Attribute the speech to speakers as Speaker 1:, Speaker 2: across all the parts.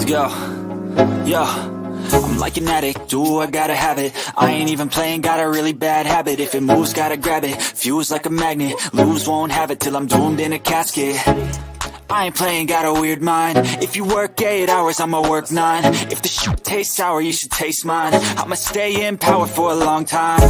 Speaker 1: Yo, yo, I'm like an addict, do I gotta have it. I ain't even playing, got a really bad habit. If it moves, gotta grab it, fuse like a magnet. Lose, won't have it till I'm doomed in a casket. I ain't playing, got a weird mind. If you work 8 hours, I'ma work 9. If the shit tastes sour, you should taste mine. I'ma stay in power for a long time.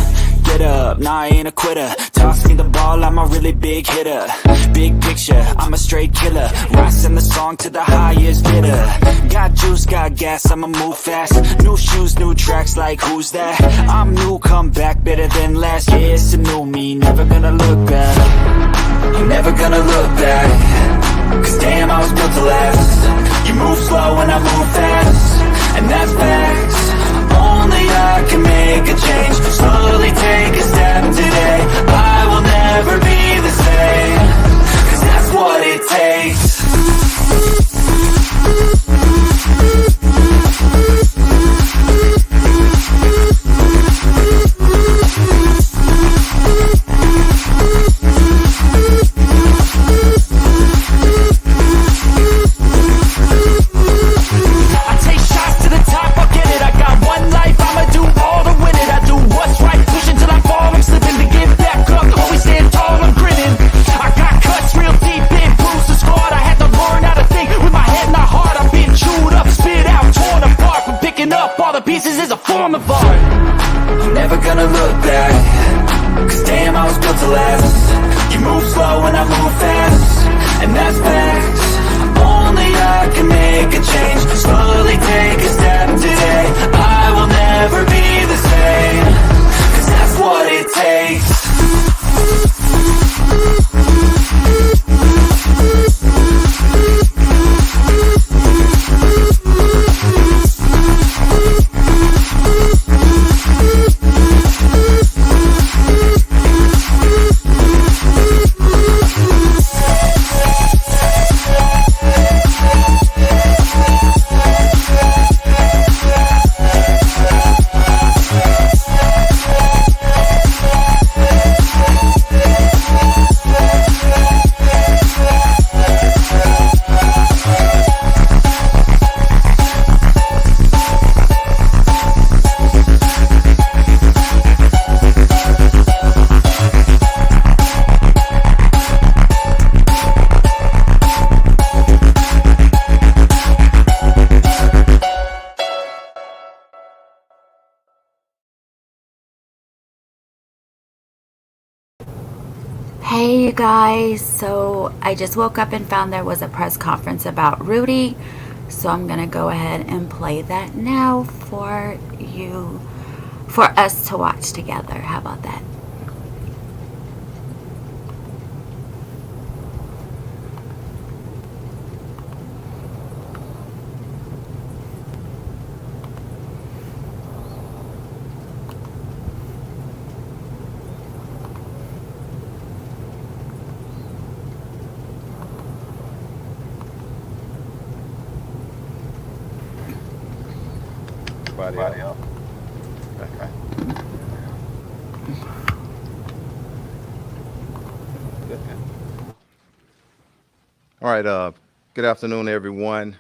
Speaker 1: Get up, nah, I ain't a quitter. Toss me the ball, I'm a really big hitter. Big picture, I'm a straight killer. Rising the song to the highest bidder. Got juice, got gas, I'ma move fast. New shoes, new tracks, like who's that? I'm new, come back, better than last. Yeah, it's a new me, never gonna look back. I'm never gonna look back. Cause damn, I was built to last. You move slow and I move fast, and that's facts. Only I can make a change. Slowly take a step today. I will never be the same. Cause that's what it takes. Pieces is a form of art. I'm never gonna look back. Cause damn, I was built to last. You move slow and I move fast, and that's facts. Only I can make a change. Slowly take a step today. I will never be the same. Cause that's what it takes.
Speaker 2: Hey you guys, so I just woke up and found there was a press conference about Rudy, so I'm gonna go ahead and play that now for us to watch together. How about that?
Speaker 3: Everybody else. Okay. Good. All right. Good afternoon, everyone.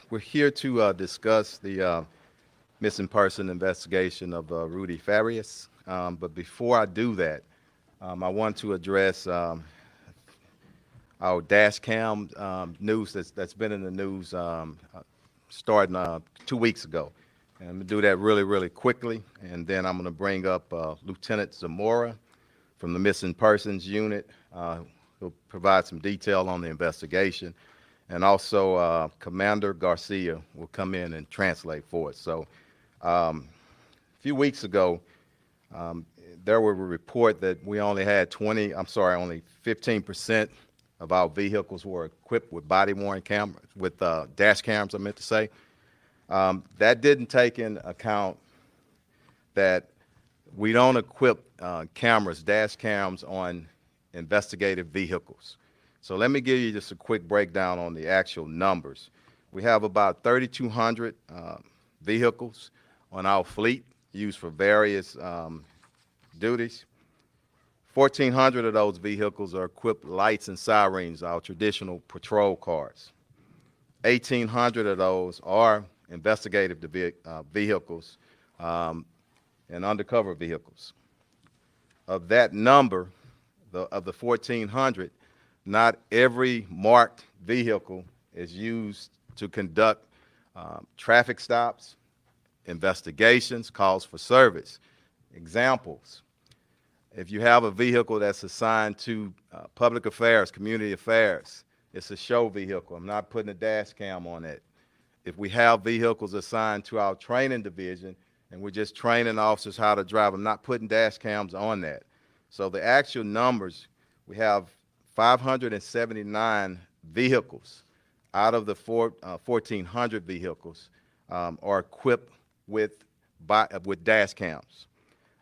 Speaker 3: We're here to discuss the missing person investigation of Rudy Farias. But before I do that, I want to address our dash cam news that's been in the news starting 2 weeks ago. And I'm going to do that really, really quickly, and then I'm going to bring up Lieutenant Zamora from the Missing Persons Unit, who'll provide some detail on the investigation, and also Commander Garcia will come in and translate for us. So a few weeks ago, there was a report that we only had only 15% of our vehicles were equipped with body-worn cameras, with dash cams, I meant to say. That didn't take into account that we don't equip dash cams on investigative vehicles. So let me give you just a quick breakdown on the actual numbers. We have about 3,200 vehicles on our fleet used for various duties. 1,400 of those vehicles are equipped with lights and sirens, our traditional patrol cars. 1,800 of those are investigative vehicles and undercover vehicles. Of that number, of the 1,400, not every marked vehicle is used to conduct traffic stops, investigations, calls for service. Examples: if you have a vehicle that's assigned to public affairs, community affairs, it's a show vehicle. I'm not putting a dash cam on it. If we have vehicles assigned to our training division and we're just training officers how to drive, I'm not putting dash cams on that. So the actual numbers, we have 579 vehicles out of the 1,400 vehicles are equipped with dash cams.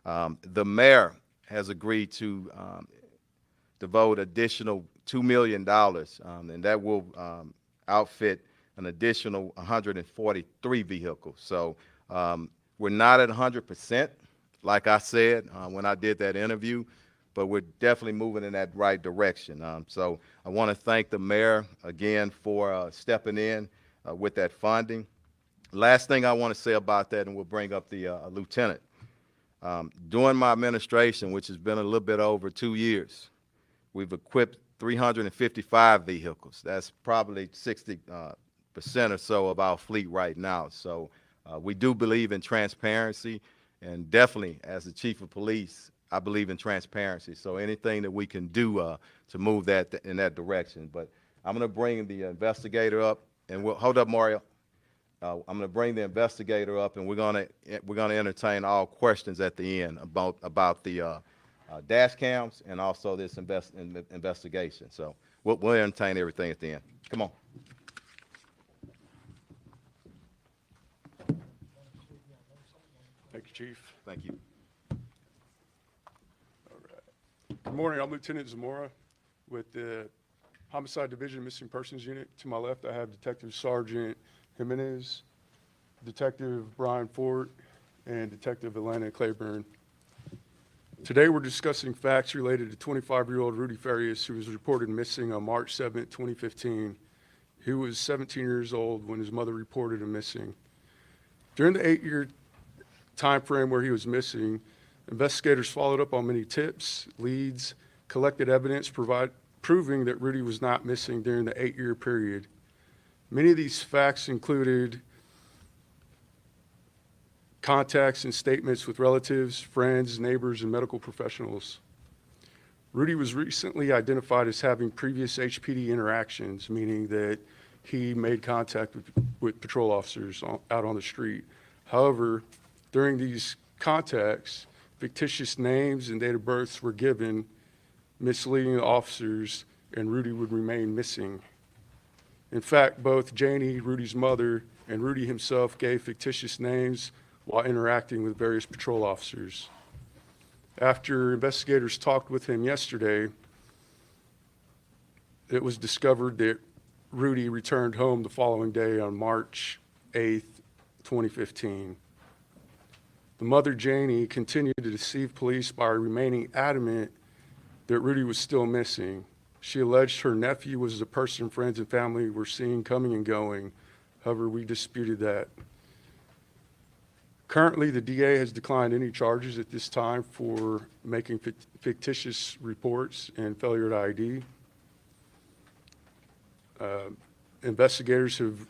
Speaker 3: The mayor has agreed to devote additional $2 million, and that will outfit an additional 143 vehicles. So we're not at 100%, like I said when I did that interview, but we're definitely moving in that right direction. So I want to thank the mayor again for stepping in with that funding. Last thing I want to say about that, and we'll bring up the lieutenant. During my administration, which has been a little bit over 2 years, we've equipped 355 vehicles. That's probably 60% or so of our fleet right now. So we do believe in transparency, and definitely as the chief of police, I believe in transparency. So anything that we can do to move that in that direction. But I'm going to bring the investigator up, and we'll hold up, Mario. I'm going to bring the investigator up, and we're going to entertain all questions at the end about the dash cams and also this investigation. So we'll entertain everything at the end. Come on.
Speaker 4: Thank you, Chief.
Speaker 3: Thank you.
Speaker 4: All right. Good morning. I'm Lieutenant Zamora with the Homicide Division Missing Persons Unit. To my left, I have Detective Sergeant Jimenez, Detective Brian Ford, and Detective Atlanta Claiborne. Today, we're discussing facts related to 25-year-old Rudy Farias, who was reported missing on March 7, 2015. He was 17 years old when his mother reported him missing. During the 8-year time frame where he was missing, investigators followed up on many tips, leads, collected evidence proving that Rudy was not missing during the 8-year period. Many of these facts included contacts and statements with relatives, friends, neighbors, and medical professionals. Rudy was recently identified as having previous HPD interactions, meaning that he made contact with patrol officers out on the street. However, during these contacts, fictitious names and date of births were given, misleading the officers, and Rudy would remain missing. In fact, both Janie, Rudy's mother, and Rudy himself gave fictitious names while interacting with various patrol officers. After investigators talked with him yesterday, it was discovered that Rudy returned home the following day on March 8th, 2015. The mother, Janie, continued to deceive police by remaining adamant that Rudy was still missing. She alleged her nephew was the person friends and family were seeing coming and going. However, we disputed that. Currently, the DA has declined any charges at this time for making fictitious reports and failure to ID. Investigators have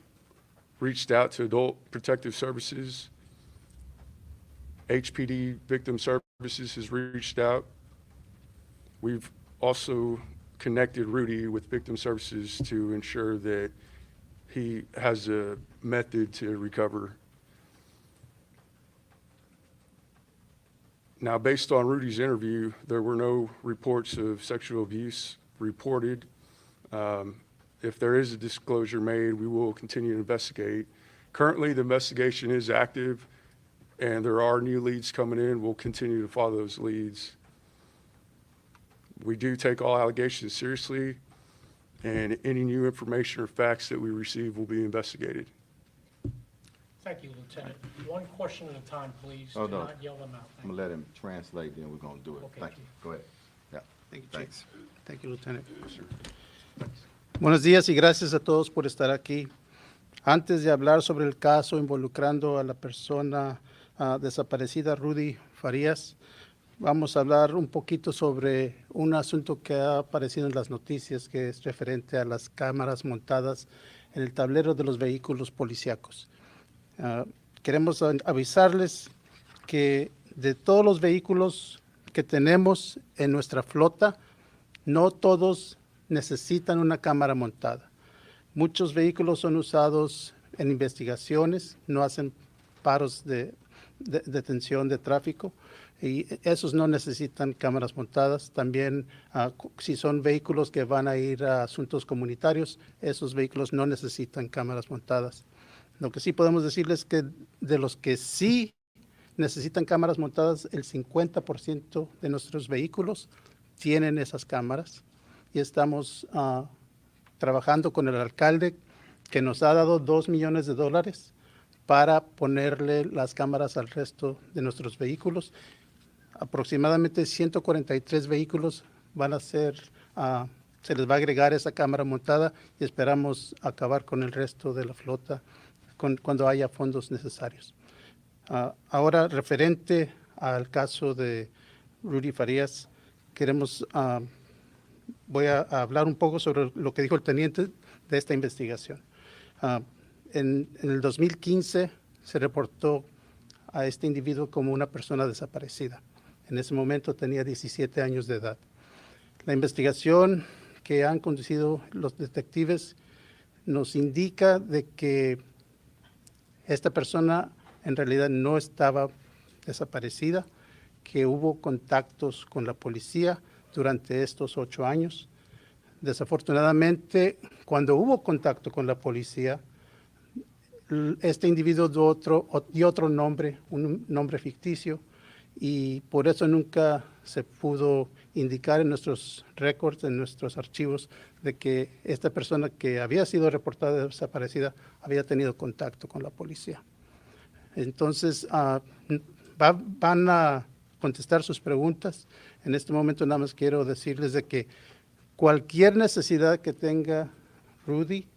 Speaker 4: reached out to Adult Protective Services. HPD Victim Services has reached out. We've also connected Rudy with Victim Services to ensure that he has a method to recover. Now, based on Rudy's interview, there were no reports of sexual abuse reported. If there is a disclosure made, we will continue to investigate. Currently, the investigation is active, and there are new leads coming in. We'll continue to follow those leads. We do take all allegations seriously, and any new information or facts that we receive will be investigated.
Speaker 5: Thank you, Lieutenant. One question at a time, please.
Speaker 3: Oh,
Speaker 5: Do
Speaker 3: no.
Speaker 5: not yell them out.
Speaker 3: I'm going to let him translate, then we're going to do it.
Speaker 5: Okay,
Speaker 3: Thank you. Go ahead. Yeah.
Speaker 6: Thank you, Chief.
Speaker 3: Thanks.
Speaker 6: Thank you, Lieutenant. Buenos días y gracias a todos por estar aquí. Antes de hablar sobre el caso involucrando a la persona desaparecida Rudy Farias, vamos a hablar un poquito sobre un asunto que ha aparecido en las noticias, que es referente a las cámaras montadas en el tablero de los vehículos policíacos. Queremos avisarles que de todos los vehículos que tenemos en nuestra flota, no todos necesitan una cámara montada. Muchos vehículos son usados en investigaciones, no hacen paros de detención de tráfico y esos no necesitan cámaras montadas. También si son vehículos que van a ir a asuntos comunitarios, esos vehículos no necesitan cámaras montadas. Lo que sí podemos decirles es que de los que sí necesitan cámaras montadas, el 50% de nuestros vehículos tienen esas cámaras y estamos trabajando con el alcalde que nos ha dado $2 millones para ponerle las cámaras al resto de nuestros vehículos. Aproximadamente 143 vehículos van a ser, se les va a agregar esa cámara montada y esperamos acabar con el resto de la flota cuando haya fondos necesarios. Ahora, referente al caso de Rudy Farias, voy a hablar un poco sobre lo que dijo el teniente de esta investigación. En el 2015 se reportó a este individuo como una persona desaparecida. En ese momento tenía 17 años de edad. La investigación que han conducido los detectives nos indica de que esta persona en realidad no estaba desaparecida, que hubo contactos con la policía durante estos 8 años. Desafortunadamente, cuando hubo contacto con la policía, este individuo dio otro nombre, un nombre ficticio, y por eso nunca se pudo indicar en nuestros récords, en nuestros archivos, de que esta persona que había sido reportada desaparecida había tenido contacto con la policía. Entonces, van a contestar sus preguntas. En este momento nada más quiero decirles de que cualquier necesidad que tenga Rudy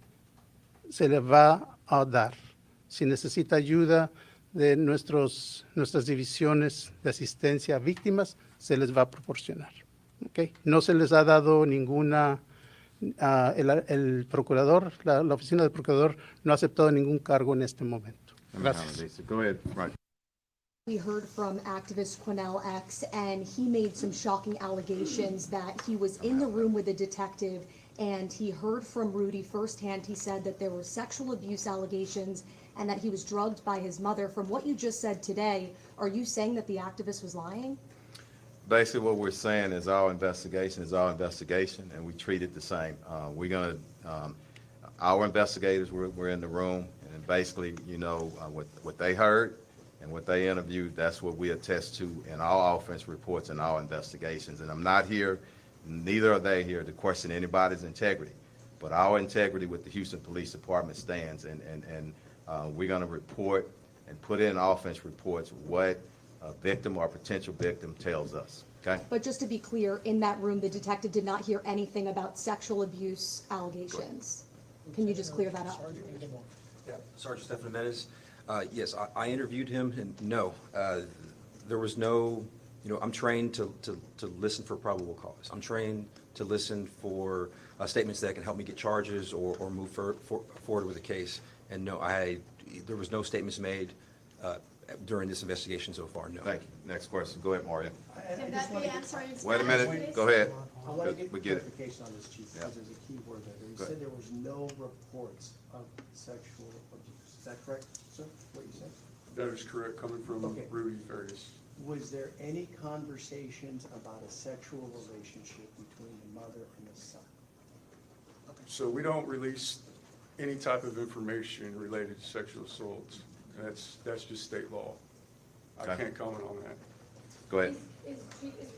Speaker 6: se le va a dar. Si necesita ayuda de nuestras divisiones de asistencia a víctimas, se les va a proporcionar. ¿Okay? No se les ha dado ninguna, el procurador, la oficina del procurador no ha aceptado ningún cargo en este momento. Gracias.
Speaker 3: Go ahead, Roger.
Speaker 7: We heard from activist Quinell X, and he made some shocking allegations that he was in the room with a detective and he heard from Rudy firsthand. He said that there were sexual abuse allegations and that he was drugged by his mother. From what you just said today, are you saying that the activist was lying?
Speaker 3: Basically, what we're saying is our investigation is our investigation, and we treat it the same. We're going to, our investigators were in the room, and basically, you know, what they heard and what they interviewed, that's what we attest to in our offense reports and our investigations. And I'm not here, neither are they here to question anybody's integrity, but our integrity with the Houston Police Department stands, and we're going to report and put in offense reports what a victim or potential victim tells us. Okay?
Speaker 7: But just to be clear, in that room, the detective did not hear anything about sexual abuse allegations. Can you just clear that up?
Speaker 8: Yeah, Sergeant Stephan Jimenez. Yes, I interviewed him, and no, there was no, you know, I'm trained to listen for probable cause. I'm trained to listen for statements that can help me get charges or move forward with a case. And no, there was no statements made during this investigation so far, no.
Speaker 3: Thank you. Next question. Go ahead, Mario.
Speaker 9: Can that be answered in
Speaker 3: Wait a
Speaker 9: Spanish,
Speaker 3: minute.
Speaker 9: please?
Speaker 3: Go ahead.
Speaker 10: I want to get
Speaker 3: We get it.
Speaker 10: clarification on this, Chief, because there's a key word there. You
Speaker 3: Go ahead.
Speaker 10: said there was no reports of sexual abuse. Is that correct, sir, what you said?
Speaker 4: That is correct, coming from
Speaker 10: Okay.
Speaker 4: Rudy Farias.
Speaker 10: Was there any conversations about a sexual relationship between the mother and the son?
Speaker 4: So we don't release any type of information related to sexual assaults. That's just state law. I
Speaker 3: Okay.
Speaker 4: can't comment on that.
Speaker 3: Go ahead.
Speaker 11: Is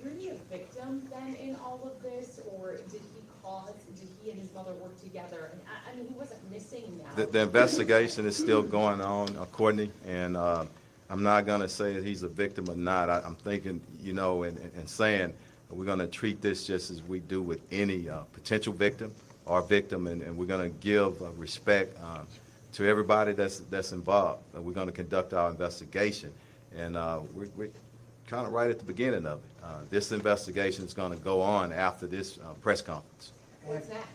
Speaker 11: Rudy a victim then in all of this, or did he and his mother work together? And I mean, he wasn't missing now.
Speaker 3: The investigation is still going on, Courtney, and I'm not going to say that he's a victim or not. I'm thinking, you know, and saying we're going to treat this just as we do with any potential victim or victim, and we're going to give respect to everybody that's involved. We're going to conduct our investigation, and we're kind of right at the beginning of it. This investigation is going to go on after this press conference.
Speaker 11: What's next?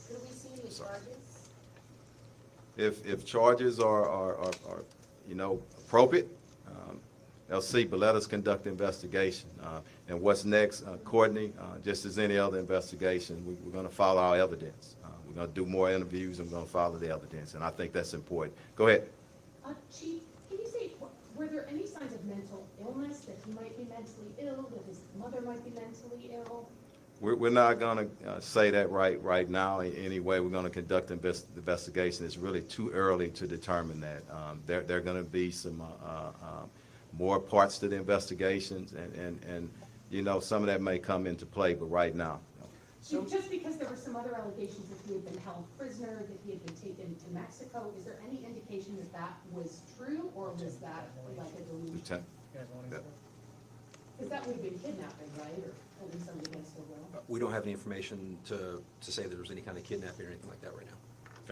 Speaker 11: Could we see any charges?
Speaker 3: If charges are appropriate, they'll see, but let us conduct the investigation. And what's next, Courtney, just as any other investigation, we're going to follow our evidence. We're going to do more interviews, and we're going to follow the evidence, and I think that's important. Go ahead.
Speaker 11: Chief, can you say, were there any signs of mental illness, that he might be mentally ill, that his mother might be mentally ill?
Speaker 3: We're not going to say that right now. Anyway, we're going to conduct the investigation. It's really too early to determine that. There are going to be some more parts to the investigations, and some of that may come into play, but right now.
Speaker 11: So just because there were some other allegations that he had been held prisoner, that he had been taken to Mexico, is there any indication that that was true, or was that like a delusion?
Speaker 3: Lieutenant?
Speaker 11: Because that would have been kidnapping, right, or holding somebody against their will?
Speaker 8: We don't have any information to say that there was any kind of kidnapping or anything like that right now.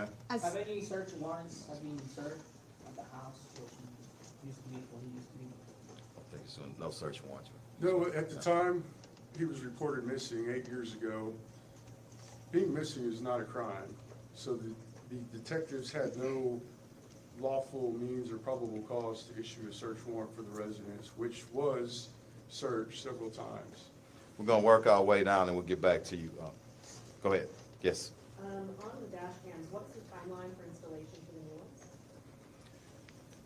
Speaker 3: Okay.
Speaker 10: Have any search warrants have been served at the house where he used to be?
Speaker 3: I think so. No search warrants.
Speaker 4: No, at the time, he was reported missing 8 years ago. Being missing is not a crime, so the detectives had no lawful means or probable cause to issue a search warrant for the residence, which was searched several times.
Speaker 3: We're going to work our way down, and we'll get back to you. Go ahead. Yes.
Speaker 11: On the dash cams, what's the timeline for installation for the new ones?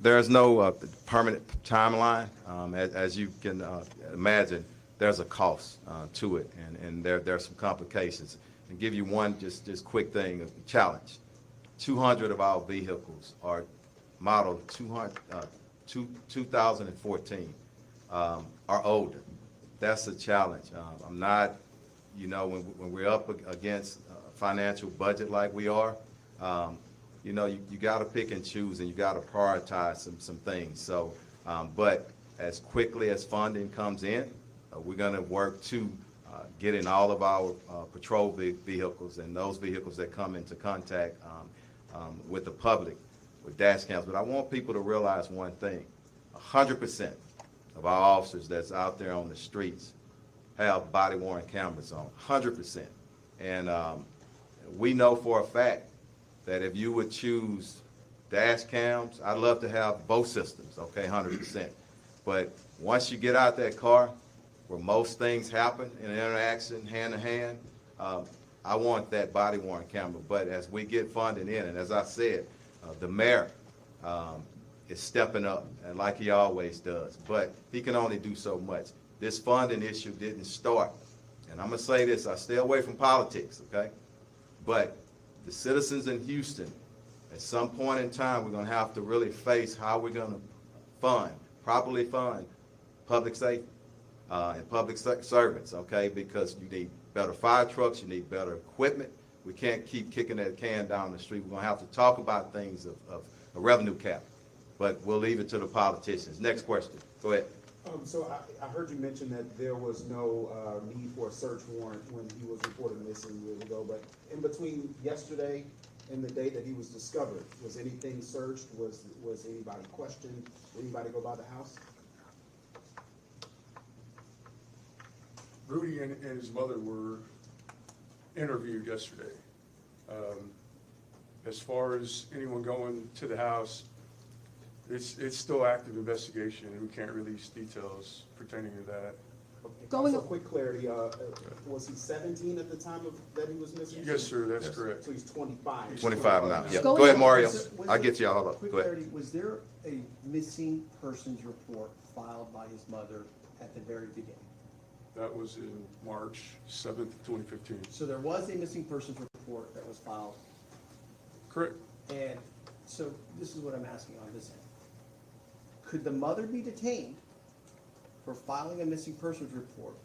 Speaker 3: There's no permanent timeline. As you can imagine, there's a cost to it, and there are some complications. And give you one just quick thing, a challenge. 200 of our vehicles are modeled 2014, are older. That's a challenge. I'm not, when we're up against a financial budget like we are, you got to pick and choose, and you got to prioritize some things. So, but as quickly as funding comes in, we're going to work to get in all of our patrol vehicles and those vehicles that come into contact with the public with dash cams. But I want people to realize one thing: 100% of our officers that's out there on the streets have body-worn cameras on, 100%. And we know for a fact that if you would choose dash cams, I'd love to have both systems, okay, 100%. But once you get out that car, where most things happen in an interaction hand-to-hand, I want that body-worn camera. But as we get funding in, and as I said, the mayor is stepping up, and like he always does, but he can only do so much. This funding issue didn't start, and I'm going to say this, I stay away from politics, okay? But the citizens in Houston, at some point in time, we're going to have to really face how we're going to properly fund public safety and public servants, okay? Because you need better fire trucks, you need better equipment. We can't keep kicking that can down the street. We're going to have to talk about things of a revenue cap, but we'll leave it to the politicians. Next question. Go ahead.
Speaker 9: So I heard you mention that there was no need for a search warrant when he was reported missing years ago, but in between yesterday and the day that he was discovered, was anything searched? Was anybody questioned? Did anybody go by the house?
Speaker 4: Rudy and his mother were interviewed yesterday. As far as anyone going to the house, it's still active investigation, and we can't release details pertaining to that.
Speaker 7: Going-
Speaker 9: So quick clarity, was he 17 at the time that he was missing?
Speaker 4: Yes, sir, that's correct.
Speaker 9: So he's 25.
Speaker 3: 25 now. Yeah.
Speaker 7: Going
Speaker 3: Go ahead,
Speaker 7: on.
Speaker 3: Mario.
Speaker 10: Was
Speaker 3: I'll
Speaker 10: there-
Speaker 3: get you all up.
Speaker 10: Quick
Speaker 3: Go ahead.
Speaker 10: clarity, was there a missing persons report filed by his mother at the very beginning?
Speaker 4: That was in March 7th, 2015.
Speaker 10: So there was a missing persons report that was filed,
Speaker 4: Correct.
Speaker 10: and so this is what I'm asking on this end. Could the mother be detained for filing a missing persons report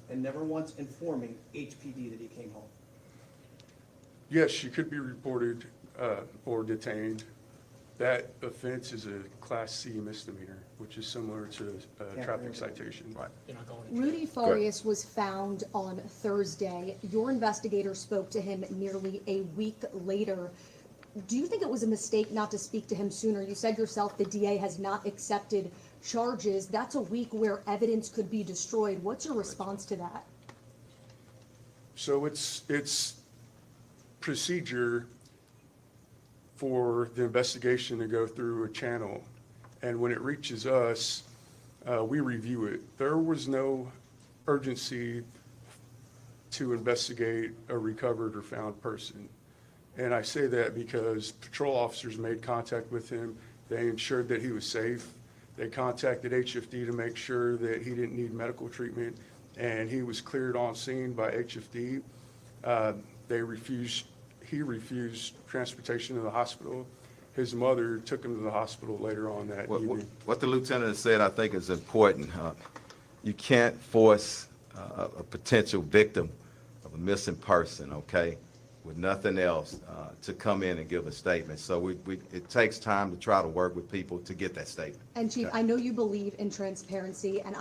Speaker 10: and never once informing HPD that he came home?
Speaker 4: Yes, she could be reported or detained. That offense is a Class C misdemeanor, which is similar to a traffic citation.
Speaker 3: Right.
Speaker 5: You're not going to jail.
Speaker 7: Rudy Farias was found on Thursday. Your investigator spoke to him nearly a week later. Do you think it was a mistake not to speak to him sooner? You said yourself the DA has not accepted charges. That's a week where evidence could be destroyed. What's your response to that?
Speaker 4: So it's procedure for the investigation to go through a channel, and when it reaches us, we review it. There was no urgency to investigate a recovered or found person. And I say that because patrol officers made contact with him. They ensured that he was safe. They contacted HFD to make sure that he didn't need medical treatment, and he was cleared on scene by HFD. He refused transportation to the hospital. His mother took him to the hospital later on that evening.
Speaker 3: What the lieutenant said, I think, is important. You can't force a potential victim of a missing person, okay, with nothing else, to come in and give a statement. So it takes time to try to work with people to get that statement.
Speaker 7: And Chief, I know you believe in transparency, and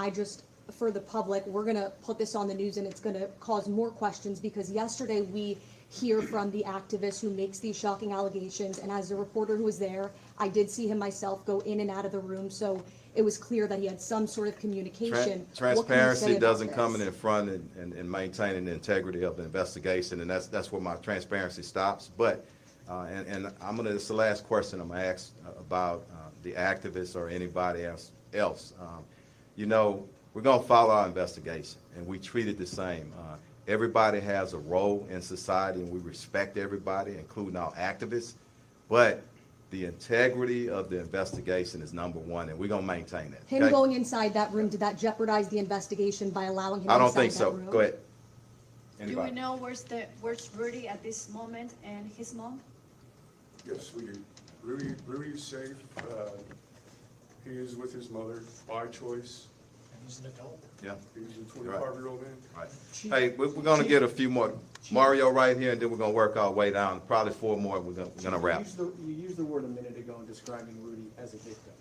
Speaker 7: for the public, we're gonna put this on the news and it's gonna cause more questions, because yesterday we hear from the activist who makes these shocking allegations, and as a reporter who was there, I did see him myself go in and out of the room, so it was clear that he had some sort of communication. What can you say
Speaker 3: Transparency
Speaker 7: about
Speaker 3: doesn't
Speaker 7: this?
Speaker 3: come in front and maintaining the integrity of the investigation, and that's where my transparency stops. But, and it's the last question I'm gonna ask about the activists or anybody else. You know, we're gonna follow our investigation, and we treat it the same. Everybody has a role in society, and we respect everybody, including our activists. But the integrity of the investigation is number one, and we're gonna maintain that.
Speaker 7: Him
Speaker 3: okay?
Speaker 7: going inside that room, did that jeopardize the investigation by allowing him
Speaker 3: I don't
Speaker 7: inside
Speaker 3: think
Speaker 7: that
Speaker 3: so.
Speaker 7: room?
Speaker 3: Go ahead.
Speaker 12: Do we
Speaker 3: Anybody?
Speaker 12: know where's Rudy at this moment and his mom?
Speaker 4: Yes, we do. Rudy's safe. He is with his mother by choice.
Speaker 5: And he's an adult.
Speaker 3: Yeah.
Speaker 4: He's a 25-year-old man.
Speaker 3: Right. Hey, we're gonna get a few more. Mario right here, and then we're gonna work our way down. Probably 4 more. We're gonna wrap.
Speaker 10: You used the word a minute ago in describing Rudy as a victim.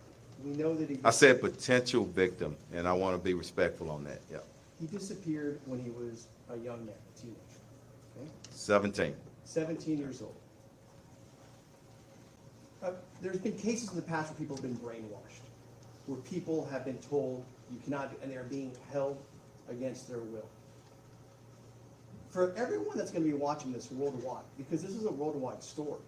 Speaker 10: We know that he.
Speaker 3: I said potential victim, and I want to be respectful on that. Yeah.
Speaker 10: He disappeared when he was a young man, a teenager. Okay?
Speaker 3: 17.
Speaker 10: 17 years old. There's been cases in the past where people have been brainwashed, where people have been told you cannot, and they're being held against their will. For everyone that's going to be watching this worldwide, because this is a worldwide story,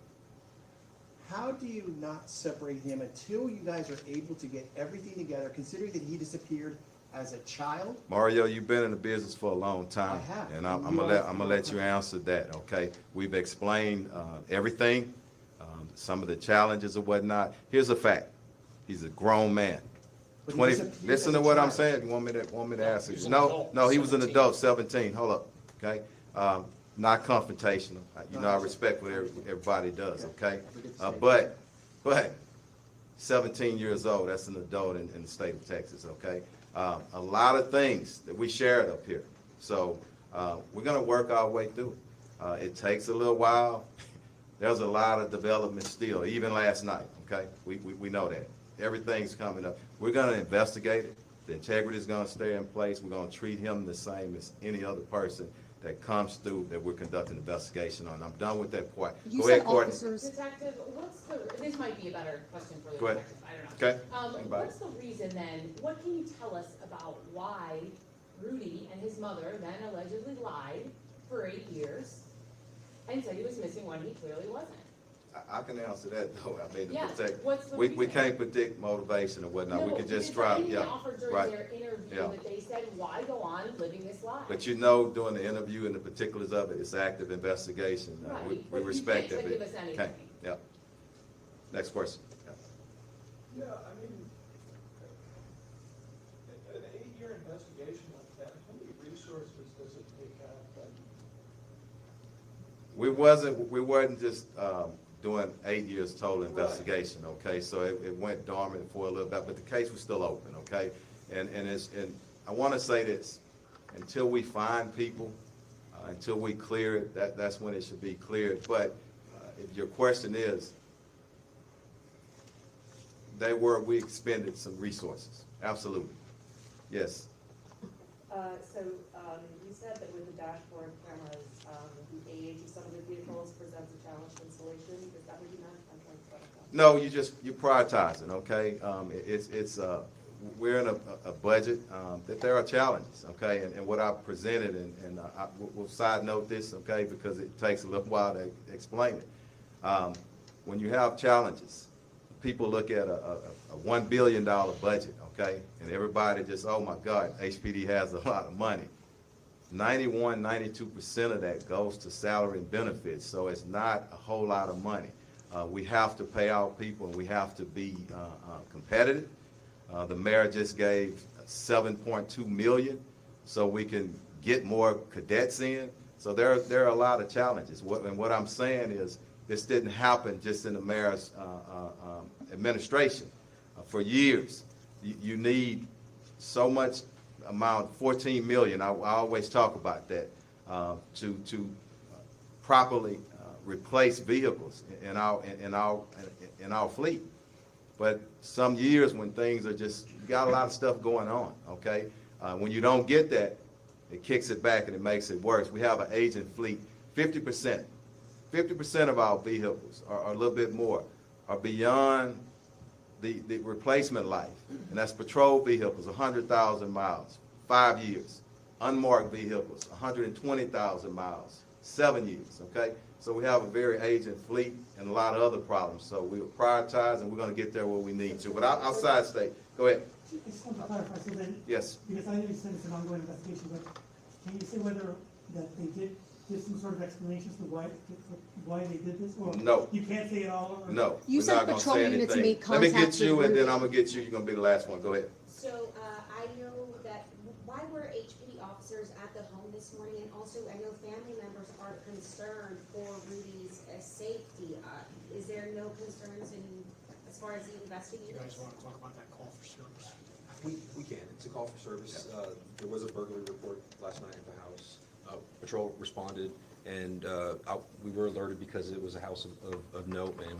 Speaker 10: how do you not separate him until you guys are able to get everything together, considering that he disappeared as a child?
Speaker 3: Mario, you've been in the business for a long time.
Speaker 10: I have.
Speaker 3: And I'm gonna let you answer that, okay? We've explained everything, some of the challenges or whatnot. Here's a fact. He's a grown man.
Speaker 10: But he
Speaker 3: 20,
Speaker 10: disappeared
Speaker 3: listen
Speaker 10: as
Speaker 3: to
Speaker 10: a
Speaker 3: what I'm
Speaker 10: child.
Speaker 3: saying. You want me to answer?
Speaker 5: He was an
Speaker 3: No,
Speaker 5: adult,
Speaker 3: no, he was an
Speaker 5: 17.
Speaker 3: adult, 17. Hold up, okay? Not confrontational. You know, I respect what everybody does, okay? But 17 years old, that's an adult in the state of Texas, okay? A lot of things that we shared up here. So we're gonna work our way through it. It takes a little while. There's a lot of development still, even last night, okay? We know that. Everything's coming up. We're gonna investigate it. The integrity is gonna stay in place. We're gonna treat him the same as any other person that comes through that we're conducting an investigation on. I'm done with that part.
Speaker 7: You
Speaker 3: Go
Speaker 7: said
Speaker 3: ahead, Courtney.
Speaker 7: officers.
Speaker 11: Detective, this might be a better question for the
Speaker 3: Go ahead.
Speaker 11: detective, I don't know.
Speaker 3: Okay? Anybody?
Speaker 11: What's the reason then, what can you tell us about why Rudy and his mother then allegedly lied for 8 years and said he was missing when he clearly wasn't?
Speaker 3: I can answer that though. I mean, to
Speaker 11: Yeah,
Speaker 3: protect.
Speaker 11: what's the
Speaker 3: We
Speaker 11: reason?
Speaker 3: can't predict motivation or whatnot. We
Speaker 11: No,
Speaker 3: can just
Speaker 11: is
Speaker 3: try,
Speaker 11: there anything
Speaker 3: yeah,
Speaker 11: offered during
Speaker 3: right.
Speaker 11: their interview
Speaker 3: Yeah.
Speaker 11: that they said, why go on living this life?
Speaker 3: But you know, during the interview and the particulars of it, it's active investigation.
Speaker 11: Right,
Speaker 3: We
Speaker 11: but you
Speaker 3: respect
Speaker 11: can't
Speaker 3: it.
Speaker 11: give us anything.
Speaker 3: Okay, yeah. Next question. Yeah.
Speaker 13: Yeah, I mean, an 8-year investigation like that, how many resources does it take out?
Speaker 3: We wasn't just doing 8 years total investigation, okay? So it went dormant for a little bit, but the case was still open, okay? And I want to say this, until we find people, until we clear it, that's when it should be cleared. But if your question is, we expended some resources, absolutely, yes.
Speaker 11: You said that with the dashboard cameras, the age of some of the vehicles presents a challenge to installation. Is that what you meant? I'm trying to clarify.
Speaker 3: No, you're prioritizing, okay? We're in a budget, that there are challenges, okay? And what I presented, and we'll side note this, okay, because it takes a little while to explain it. When you have challenges, people look at a $1 billion budget, okay? And everybody just, oh my God, HPD has a lot of money. 92% of that goes to salary and benefits, so it's not a whole lot of money. We have to pay our people, and we have to be competitive. The mayor just gave $7.2 million so we can get more cadets in. So there are a lot of challenges. What I'm saying is this didn't happen just in the mayor's administration. For years, you need so much amount, 14 million. I always talk about that to properly replace vehicles in our fleet. But some years when things are just, you got a lot of stuff going on, okay? When you don't get that, it kicks it back and it makes it worse. We have an aging fleet. 50% of our vehicles, or a little bit more, are beyond the replacement life. And that's patrol vehicles, 100,000 miles, 5 years. Unmarked vehicles, 120,000 miles, 7 years, okay? So we have a very aging fleet and a lot of other problems. So we'll prioritize, and we're going to get there where we need to. But outside state, go ahead.
Speaker 14: I just want to clarify, so then,
Speaker 3: Yes.
Speaker 14: because I know you said it's an ongoing investigation, but can you say whether that they did give some sort of explanations to why they did this? Or
Speaker 3: No.
Speaker 14: you can't say it all? Or?
Speaker 3: No.
Speaker 7: You
Speaker 3: we're
Speaker 7: said
Speaker 3: not gonna
Speaker 7: patrol
Speaker 3: say
Speaker 7: units
Speaker 3: anything.
Speaker 7: made
Speaker 3: Let me
Speaker 7: contact
Speaker 3: get you,
Speaker 7: with
Speaker 3: and then
Speaker 7: Rudy.
Speaker 3: I'm going to get you. You're going to be the last one. Go ahead.
Speaker 15: So I know that, why were HPD officers at the home this morning? And also, I know family members are concerned for Rudy's safety. Is there no concerns as far as the
Speaker 5: You
Speaker 15: investigation?
Speaker 5: guys want to talk about that call for service?
Speaker 8: We can. It's a call for service. There was a burglary report last night at the house. Patrol responded, and we were alerted because it was a house of note, and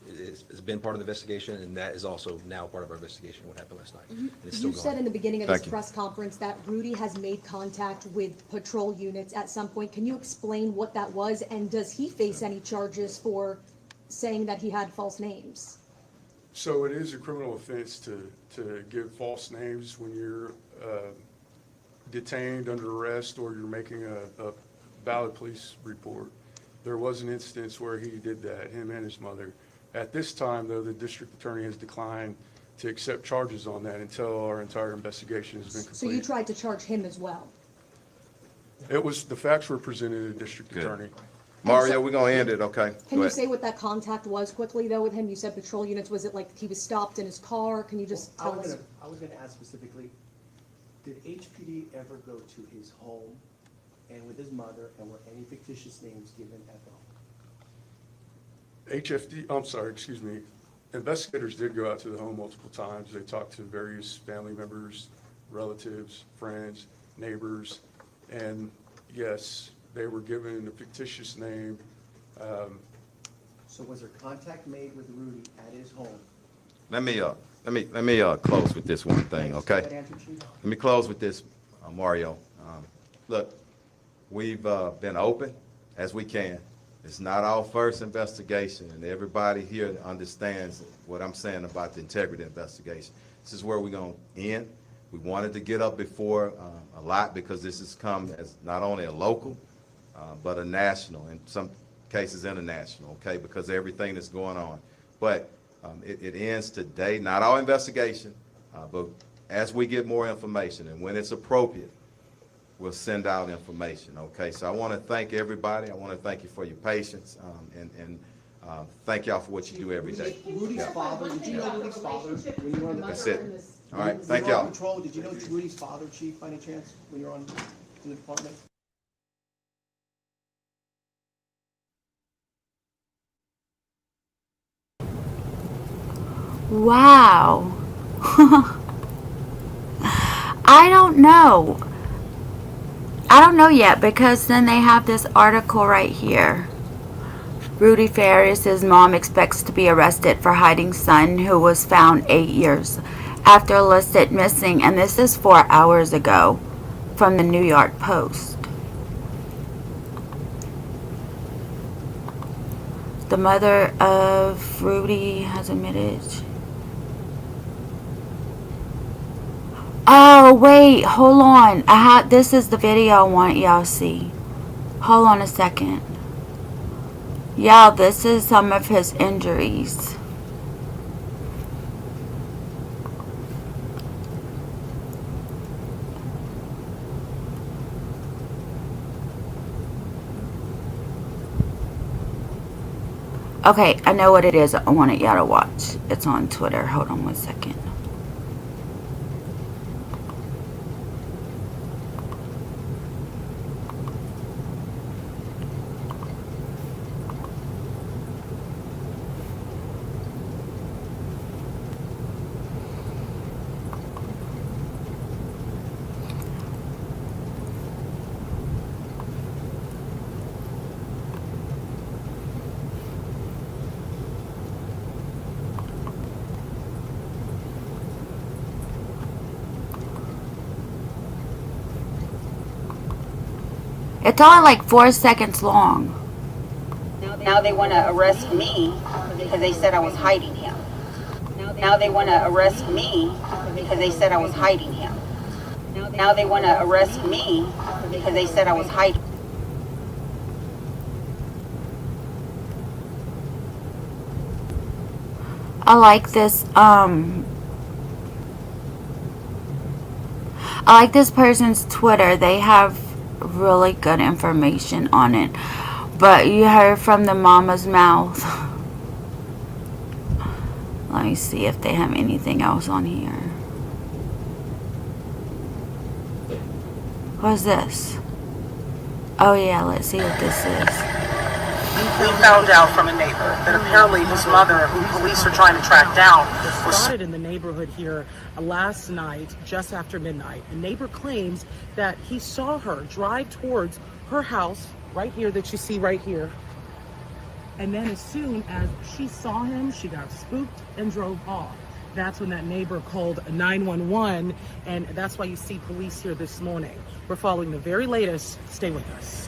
Speaker 8: it's been part of the investigation, and that is also now part of our investigation, what happened last night. And it's still
Speaker 7: You
Speaker 8: going.
Speaker 7: said in the beginning of
Speaker 3: Thank
Speaker 7: this
Speaker 3: you.
Speaker 7: press conference that Rudy has made contact with patrol units at some point. Can you explain what that was, and does he face any charges for saying that he had false names?
Speaker 4: So it is a criminal offense to give false names when you're detained under arrest or you're making a valid police report. There was an instance where he did that, him and his mother. At this time, though, the district attorney has declined to accept charges on that until our entire investigation has been
Speaker 7: So you
Speaker 4: complete.
Speaker 7: tried to charge him as well?
Speaker 4: The facts were presented to the district
Speaker 3: Good.
Speaker 4: attorney.
Speaker 3: Mario, we're going to end it, okay?
Speaker 7: Can
Speaker 3: Go
Speaker 7: you
Speaker 3: ahead.
Speaker 7: say what that contact was quickly, though, with him? You said patrol units. Was it like he was stopped in his car? Can you just tell us?
Speaker 10: I was gonna ask specifically, did HPD ever go to his home and with his mother, and were any fictitious names given at the home?
Speaker 4: Investigators did go out to the home multiple times. They talked to various family members, relatives, friends, neighbors, and yes, they were given a fictitious name.
Speaker 10: So was there contact made with Rudy at his home?
Speaker 3: Let me close with this one thing, okay?
Speaker 10: That answer, Chief?
Speaker 3: Let me close with this, Mario. Look, we've been open as we can. It's not our first investigation, and everybody here understands what I'm saying about the integrity investigation. This is where we're going to end. We wanted to get up before a lot because this has come as not only a local, but a national, in some cases international, okay, because of everything that's going on. But it ends today, not our investigation, but as we get more information and when it's appropriate, we'll send out information, okay? So I want to thank everybody. I want to thank you for your patience, and thank y'all for what you do every day.
Speaker 10: Rudy's father, did you know Rudy's father when you were on the
Speaker 3: That's it. All right,
Speaker 10: when
Speaker 3: thank
Speaker 10: you were on
Speaker 3: y'all.
Speaker 10: patrol? Did you know Rudy's father, Chief, by any chance, when you were in the department?
Speaker 2: Wow. I don't know. I don't know yet, because then they have this article right here. Rudy Farias' mom expects to be arrested for hiding son who was found 8 years after listed missing, and this is 4 hours ago from the New York Post. The mother of Rudy has admitted. Oh wait, hold on. This is the video I want y'all to see. Hold on a second. Y'all, this is some of his injuries. Okay, I know what it is. I wanted y'all to watch. It's on Twitter. Hold on one second. It's only like 4 seconds long.
Speaker 16: Now they want to arrest me because they said I was hiding him. Now they want to arrest me because they said I was hiding him. Now they want to arrest me because they said I was hiding.
Speaker 2: I like this person's Twitter. They have really good information on it. But you heard from the mama's mouth. Let me see if they have anything else on here. What's this? Oh yeah, let's see what this is.
Speaker 17: We found out from a neighbor that apparently his mother, who police are trying to track down, was
Speaker 18: spotted in the neighborhood here last night, just after midnight. A neighbor claims that he saw her drive towards her house, right here, that you see right here. And then as soon as she saw him, she got spooked and drove off. That's when that neighbor called 911, and that's why you see police here this morning. We're following the very latest. Stay with us.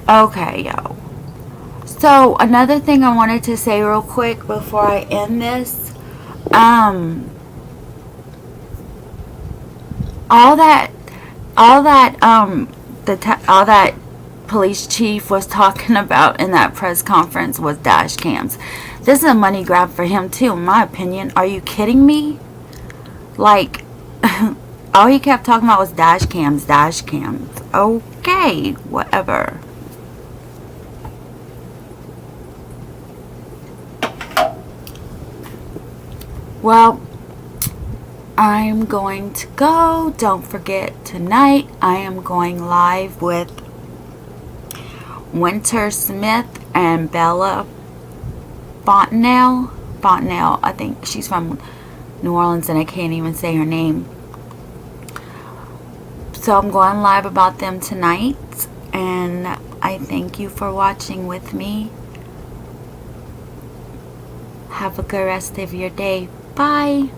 Speaker 2: Okay, yo. So another thing I wanted to say real quick before I end this, all that all that police chief was talking about in that press conference was dash cams. This is a money grab for him too, in my opinion. Are you kidding me? Like, all he kept talking about was dash cams, dash cams. Okay, whatever. Well, I'm going to go. Don't forget, tonight I am going live with Winter Smith and Bella Fontenelle. Fontenelle, I think she's from New Orleans and I can't even say her name. So I'm going live about them tonight, and I thank you for watching with me. Have a good rest of your day. Bye.